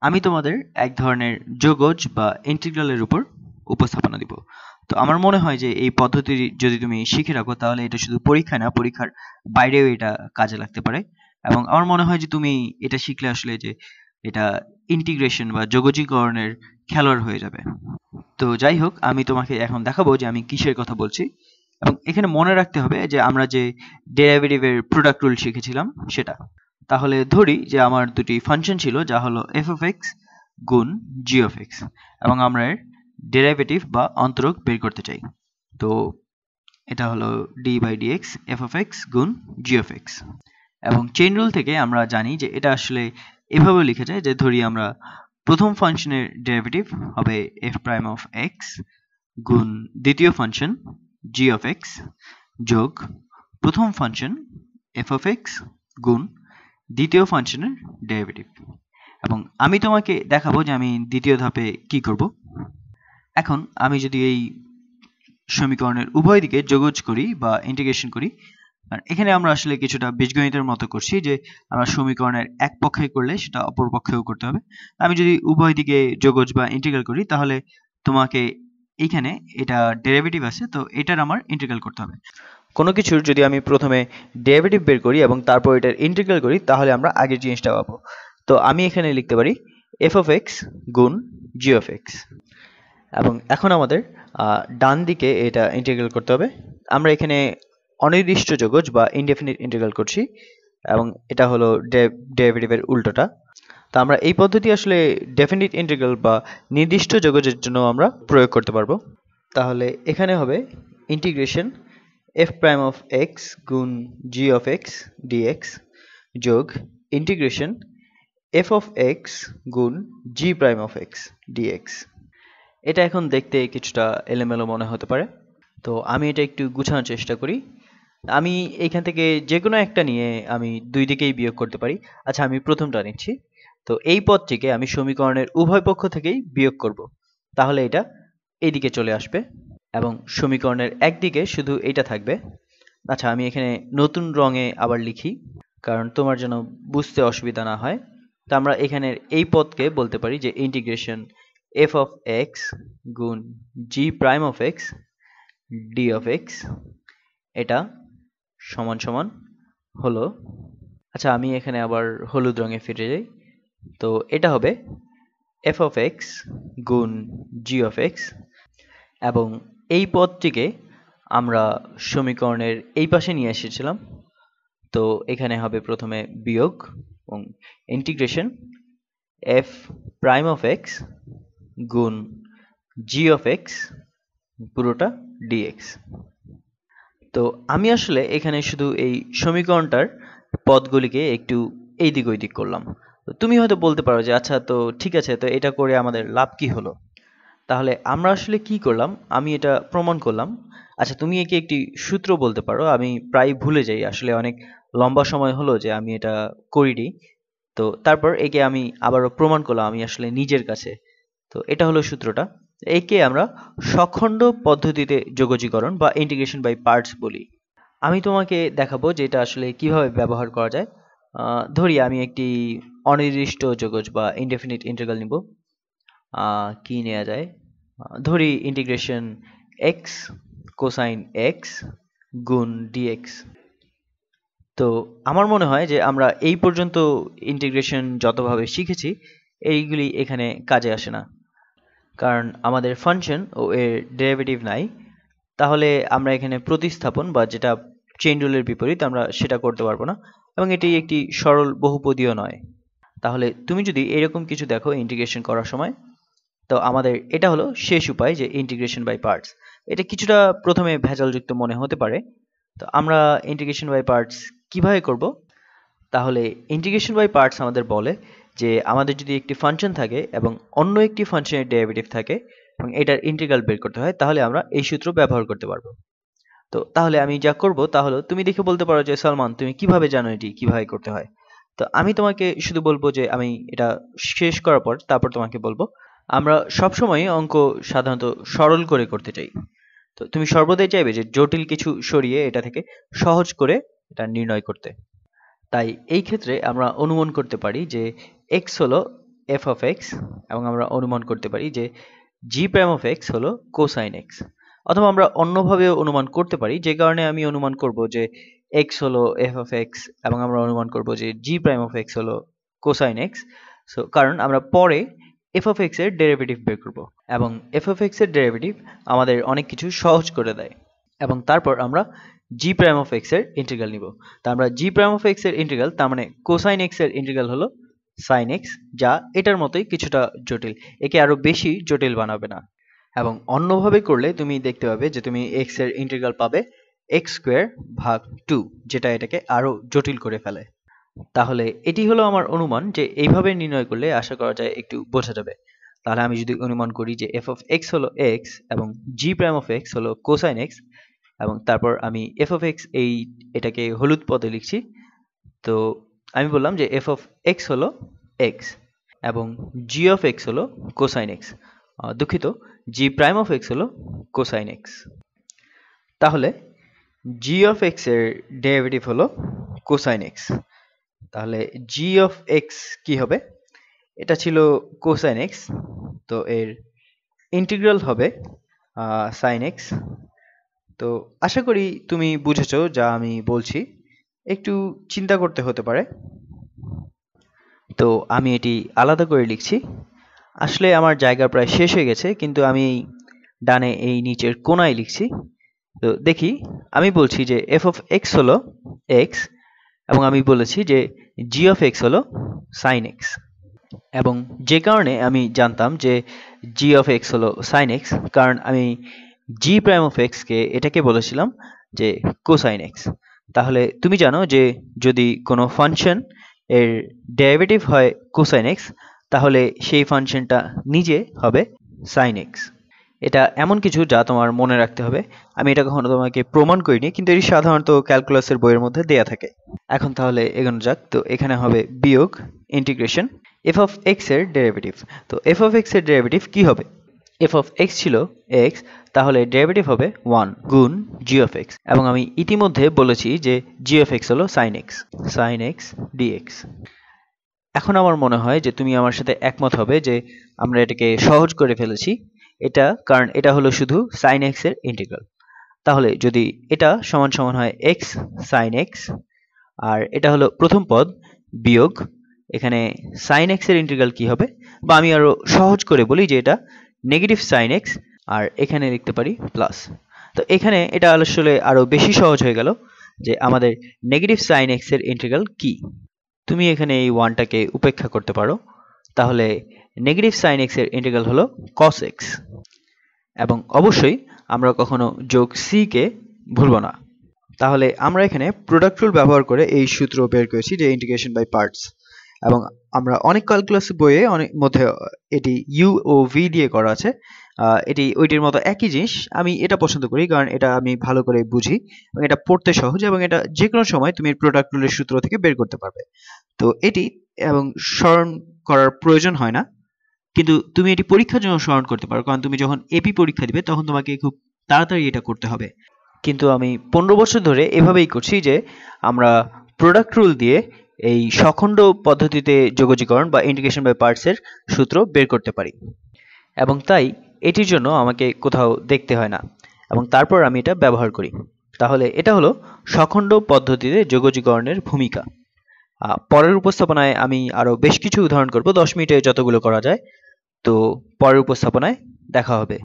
আমি তোমাদের এক ধরনের যোগজ বা ইন্টিগ্রালের উপর উপস্থাপনা দিব। তো আমার মনে হয় যে এই পদ্ধতি যদি তুমি শিখে রাখো তাহলে এটা শুধু পরীক্ষা না, পরীক্ষার বাইরেও এটা কাজে লাগতে পারে। এবং আমার মনে হয় যে তুমি এটা শিখলে আসলে যে এটা ইন্টিগ্রেশন বা যোগজীকরণের খেলোয়াড় হয়ে যাবে। তো যাই হোক, আমি তোমাকে এখন দেখাবো যে আমি কিসের কথা বলছি। এবং এখানে মনে রাখতে হবে যে আমরা যে ডেরিভেটিভের প্রোডাক্ট রুল শিখেছিলাম সেটা। তাহলে ধরি যে আমার দুটি ফাংশন ছিল, যা হলো এফ অফ এক্স গুণ জি অফ এক্স, এবং আমরা এর ডেরিভেটিভ বা অন্তরক বের করতে চাই। তো এটা হলো D by D X F of X গুণ জি অফ এক্স। এবং চেইন রুল থেকে আমরা জানি যে এটা আসলে এভাবে লিখা যায় যে ধরি আমরা প্রথম ফাংশনের ডেরিভেটিভ হবে এফ প্রাইম অফ এক্স গুণ দ্বিতীয় ফাংশন জি অফ এক্স যোগ প্রথম ফাংশন এফ অফ এক্স গুণ দ্বিতীয় ফাংশনের ডেরিভেটিভ। এবং আমি তোমাকে দেখাবো যে আমি দ্বিতীয় ধাপে কি করব। এখন আমি যদি এই সমীকরণের উভয় দিকে যোগজ করি বা ইন্টিগ্রেশন করি, আর এখানে আমরা আসলে কিছুটা বীজগণিতের মতো করছি যে আমরা সমীকরণের এক পক্ষে করলে সেটা অপর পক্ষেও করতে হবে। আমি যদি উভয় দিকে যোগজ বা ইন্টিগ্রাল করি তাহলে তোমাকে এইখানে এটা ডেরিভেটিভ আছে, তো এটার আমার ইন্টিগ্রাল করতে হবে। কোনো কিছুর যদি আমি প্রথমে ডেরিভেটিভ বের করি এবং তারপর এটার ইন্টিগ্রাল করি তাহলে আমরা আগের জিনিসটা পাবো। তো আমি এখানে লিখতে পারি এফ অফ এক্স গুণ জি অফ এক্স। এবং এখন আমাদের ডান দিকে এটা ইন্টিগ্রাল করতে হবে। আমরা এখানে অনির্দিষ্ট যোগজ বা ইনডেফিনিট ইন্টিগ্রাল করছি, এবং এটা হলো ডেরিভেটিভের উল্টোটা। তো আমরা এই পদ্ধতি আসলে ডেফিনিট ইন্টিগ্রাল বা নির্দিষ্ট যোগজের জন্য আমরা প্রয়োগ করতে পারবো। তাহলে এখানে হবে integration F prime of X গুণ জি অফ এক্স ডিএক্স যোগ ইন্টিগ্রেশন এফ অফ এক্স গুণ G prime of x dx. এটা এখন দেখতে কিছুটা এলোমেলো মনে হতে পারে, তো আমি এটা একটু গুছানোর চেষ্টা করি। আমি এখান থেকে যে কোনো একটা নিয়ে আমি দুই দিকেই বিয়োগ করতে পারি। আচ্ছা, আমি প্রথমটা নিচ্ছি। তো এই পদটিকে আমি সমীকরণের উভয় পক্ষ থেকেই বিয়োগ করব, তাহলে এটা এইদিকে চলে আসবে এবং সমীকরণের একদিকে শুধু এটা থাকবে। আচ্ছা, আমি এখানে নতুন রঙে আবার লিখি কারণ তোমার যেন বুঝতে অসুবিধা না হয়। তো আমরা এখানের এই পদকে বলতে পারি যে ইন্টিগ্রেশন এফ অফ এক্স গুণ G prime of X D of X, এটা সমান সমান হলো। আচ্ছা, আমি এখানে আবার হলুদ রঙে ফিরে যাই। তো এটা হবে এফ অফ এক্স গুণ জি অফ এক্স, এবং এই পদটিকে আমরা সমীকরণের এই পাশে নিয়ে এসেছিলাম। তো এখানে হবে প্রথমে বিয়োগ এবং integration F prime of X গুণ জি অফ এক্স পুরোটা ডিএক্স। তো আমি আসলে এখানে শুধু এই সমীকরণটার পদগুলিকে একটু এইদিক ওইদিক করলাম। তো তুমি হয়তো বলতে পারো যে আচ্ছা, তো ঠিক আছে, তো এটা করে আমাদের লাভ কি হলো? তাহলে আমরা আসলে কি করলাম, আমি এটা প্রমাণ করলাম। আচ্ছা, তুমি একে একটি সূত্র বলতে পারো, আমি প্রায় ভুলে যাই, আসলে অনেক লম্বা সময় হলো যে আমি এটা করিনি। তো তারপর একে আমি আবারও প্রমাণ করলাম আমি আসলে নিজের কাছে। তো এটা হলো সূত্রটা। একে আমরা সখণ্ড পদ্ধতিতে যোগজীকরণ বা ইন্টিগ্রেশন বাই পার্টস বলি। আমি তোমাকে দেখাবো যে এটা আসলে কিভাবে ব্যবহার করা যায়। ধরি আমি একটি অনির্দিষ্ট যোগজ বা ইনডেফিনিট ইন্টিগ্রাল নিব। কি নেওয়া যায়? ধরি ইন্টিগ্রেশন এক্স কোসাইন এক্স গুণ ডিএক্স। তো আমার মনে হয় যে আমরা এই পর্যন্ত ইন্টিগ্রেশন যতভাবে শিখেছি এইগুলি এখানে কাজে আসে না, কারণ আমাদের ফাংশন ও এর ডেরিভেটিভ নাই। তাহলে আমরা এখানে প্রতিস্থাপন বা যেটা চেইন রুলের বিপরীত আমরা সেটা করতে পারবো না, এবং এটি একটি সরল বহুপদীয় নয়। তাহলে তুমি যদি এরকম কিছু দেখো ইন্টিগ্রেশন করার সময়, তো আমাদের এটা হলো শেষ উপায় যে ইন্টিগ্রেশন বাই পার্টস। এটা কিছুটা প্রথমে ভেজালযুক্ত মনে হতে পারে। তো আমরা ইন্টিগ্রেশন বাই পার্টস কিভাবে করব? তাহলে ইন্টিগ্রেশন বাই পার্টস আমাদের বলে যে আমাদের যদি একটি ফাংশন থাকে এবং অন্য একটি ফাংশনের ডেরিভেটিভ থাকে এবং এটার ইন্টিগ্রাল বের করতে হয়, তাহলে আমরা এই সূত্র ব্যবহার করতে পারবো। তো তাহলে আমি যা করব তাহলে তুমি দেখে বলতে পারো যে সালমান, তুমি কিভাবে জানো এটি কিভাবে করতে হয়? তো আমি তোমাকে শুধু বলবো যে আমি এটা শেষ করার পর তারপর তোমাকে বলবো। আমরা সবসময় অঙ্ক সাধারণত সরল করে করতে চাই। তো তুমি সর্বদাই চাইবে যে জটিল কিছু সরিয়ে এটা থেকে সহজ করে এটা নির্ণয় করতে। তাই এই ক্ষেত্রে আমরা অনুমান করতে পারি যে x হলো এফ অফ এক্স, এবং আমরা অনুমান করতে পারি যে জি প্রাইম অফ এক্স হলো কোসাইন এক্স। অথবা আমরা অন্যভাবেও অনুমান করতে পারি, যে কারণে আমি অনুমান করব যে এক্স হলো এফ অফ এক্স, এবং আমরা অনুমান করব যে জি প্রাইম অফ এক্স হলো কোসাইন এক্স। সো কারণ আমরা পরে এফ অফ এক্স এর ডেরিভেটিভ বের করব, এবং এফ অফ এক্স এর ডেরিভেটিভ আমাদের অনেক কিছু সহজ করে দেয়। এবং তারপর আমরা জি প্রাইম অফ এক্স এর ইন্টিগ্রাল নিব। তা আমরা জি প্রাইম অফ এক্স এর ইন্টিগ্রাল, তার মানে কোসাইন এক্স এর ইন্টিগ্রাল হলো সাইন এক্স, যা এটার মতোই কিছুটা জটিল, একে আরো বেশি জটিল বানাবে না। এবং অন্যভাবে করলে তুমি দেখতে পাবে যে তুমি এক্স এর ইন্টিগ্রাল পাবে এক্স স্কোয়ার ভাগ 2, যেটা এটাকে আরো জটিল করে ফেলে। তাহলে এটি হলো আমার অনুমান, যে এইভাবে নির্ণয় করলে আশা করা যায় একটু বোঝা যাবে। তাহলে আমি যদি অনুমান করি যে এফ অফ এক্স হলো এক্স এবং জি প্রাইম অফ এক্স হলো কোসাইন এক্স, এবং তারপর আমি এফ অফ এক্স এটাকে হলুদ পদে লিখছি। তো আমি বললাম যে এফ অফ এক্স হলো এক্স এবং জি অফ এক্স হলো কোসাইন এক্স, দুঃখিত, জি প্রাইম অফ এক্স হলো কোসাইন এক্স। তাহলে জি অফ এক্স এর ডেরিভেটিভ হলো কোসাইন এক্স। তাহলে জি অফ এক্স কি হবে? এটা ছিল কোসাইন এক্স, তো এর ইন্টিগ্রাল হবে সাইন এক্স। তো আশা করি তুমি বুঝেছো যা আমি বলছি, একটু চিন্তা করতে হতে পারে। তো আমি এটি আলাদা করে লিখছি। আসলে আমার জায়গা প্রায় শেষ হয়ে গেছে, কিন্তু আমি ডানে এই নিচের কোনায় লিখছি। তো দেখি, আমি বলছি যে এফ অফ এক্স হলো এক্স, এবং আমি বলেছি যে জি অফ এক্স হলো সাইন এক্স, এবং যে কারণে আমি জানতাম যে জি অফ এক্স হলো সাইন এক্স, কারণ আমি জি প্রাইম অফ এক্স কে এটাকে বলেছিলাম যে কোসাইন এক্স। তাহলে তুমি জানো যে যদি কোনো ফাংশন এর ডেরিভেটিভ হয় কোসাইন এক্স, তাহলে সেই ফাংশনটা নিজে হবে সাইন এক্স। এটা এমন কিছু যা তোমার মনে রাখতে হবে। আমি এটা কখনো তোমাকে প্রমাণ করিনি, কিন্তু এটি সাধারণত ক্যালকুলাসের বইয়ের মধ্যে দেয়া থাকে। এখন তাহলে এগোনো যাক। তো এখানে হবে বিয়োগ ইন্টিগ্রেশন এফ অফ এক্স এর ডেরিভেটিভ। তো এফ অফ এক্স এর ডেরিভেটিভ কি হবে? এফ অফ এক্স ছিল এক্স, তাহলে ডেরিভেটিভ হবে 1 গুণ জি অফ এক্স, এবং আমি ইতিমধ্যে বলেছি যে জি অফ এক্স হলো সাইন এক্স ডিএক্স। এখন আমার মনে হয় যে তুমি আমার সাথে একমত হবে যে আমরা এটাকে সহজ করে ফেলেছি, কারণ এটা হলো শুধু সাইন এক্স এর ইন্টিগ্রাল। তাহলে যদি এটা সমান সমান হয় এক্স সাইন এক্স, আর এটা হলো প্রথম পদ বিয়োগ এখানে সাইন এক্স এর ইন্টিগ্রাল কি হবে, বা আমি আরো সহজ করে বলি যে এটা নেগেটিভ সাইন এক্স, আর এখানে লিখতে পারি প্লাস। তো এখানে এটা আসলে আরো বেশি সহজ হয়ে গেল যে আমাদের নেগেটিভ সাইন এক্স এর ইন্টিগ্রাল কি। তুমি এখানে এই ওয়ানটাকে উপেক্ষা করতে পারো। তাহলে নেগেটিভ সাইন এক্স এর ইন্টিগ্রাল হলো কস এক্স, এবং অবশ্যই আমরা কখনো যোগ সি কে ভুলবো না। তাহলে আমরা এখানে প্রোডাক্ট রুল ব্যবহার করে এই সূত্র বের করেছি যে ইন্টিগ্রেশন বাই পার্টস, এবং আমরা অনেক ক্যালকুলাস বইয়ে অনেক মধ্যে এটি ইউ ও ভি দিয়ে করা আছে। এটি ওইটির মতো একই জিনিস। আমি এটা পছন্দ করি কারণ এটা আমি ভালো করে বুঝি এবং এটা পড়তে সহজ, এবং এটা যে কোনো সময় তুমি প্রোডাক্ট রুলের সূত্র থেকে বের করতে পারবে। তো এটি এবং স্মরণ করার প্রয়োজন হয় না, কিন্তু তুমি এটি পরীক্ষার জন্য স্মরণ করতে পারো, কারণ তুমি যখন এপি পরীক্ষা দিবে তখন তোমাকে খুব তাড়াতাড়ি এটা করতে হবে। কিন্তু আমি 15 বছর ধরে এভাবেই করছি যে আমরা প্রোডাক্ট রুল দিয়ে এই সখণ্ড পদ্ধতিতে যোগজীকরণ বা ইন্টিগ্রেশন বাই পার্টস এর সূত্র বের করতে পারি, এবং তাই এটির জন্য আমাকে কোথাও দেখতে হয় না, এবং তারপর আমি এটা ব্যবহার করি। তাহলে এটা হলো সখণ্ড পদ্ধতিতে যোগজীকরণের ভূমিকা। পরের উপস্থাপনায় আমি আরো বেশ কিছু উদাহরণ করব, 10 মিনিটে যতগুলো করা যায়। তো পরের উপস্থাপনায় দেখা হবে।